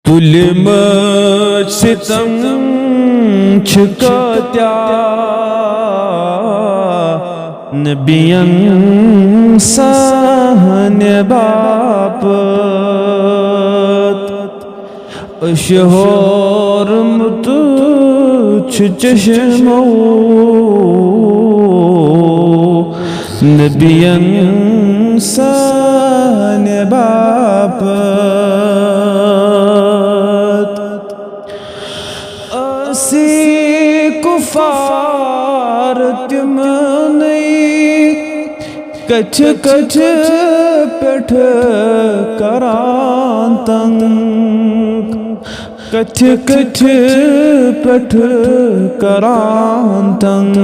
तुलिम सितम छुकत्या नबियन सहन बापत अशहोर मुतु चशमो नबियन सहन बापत असी कुफार तिमनई कछ कछ पेठ करांतंग कछ कछ पेठ करांतंग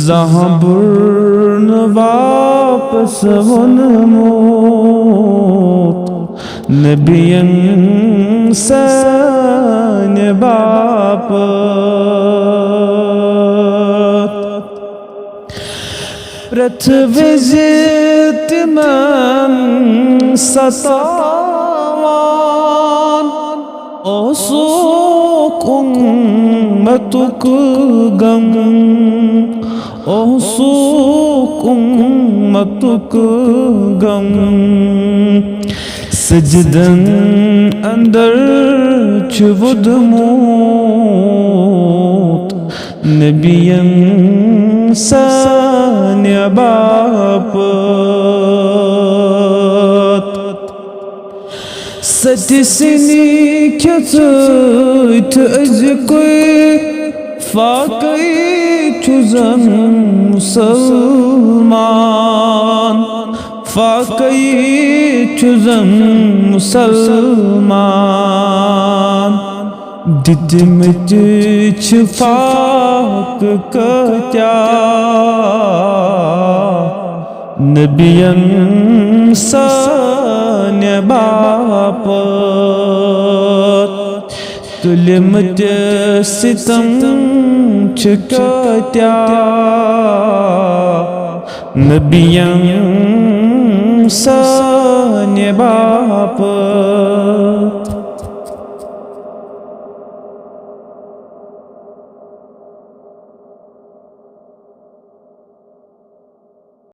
जहाँ बुर्न वापस वन मोत नबियन सन बापत पृथ्वीजित मन सतावान ओसुकुं मतुक गम ओसुकुं मतुक गम सजदन अंदर चुवद मोत नबियन सन बापत सतिसनी ख्यत अजकोय फाकई चुजन मुसलमान फाकई चुजन मुसलमान दिदमच फाक कत्या नबियन सन बापत तुलिमत सितम छुकत्या नबियन सन बापत।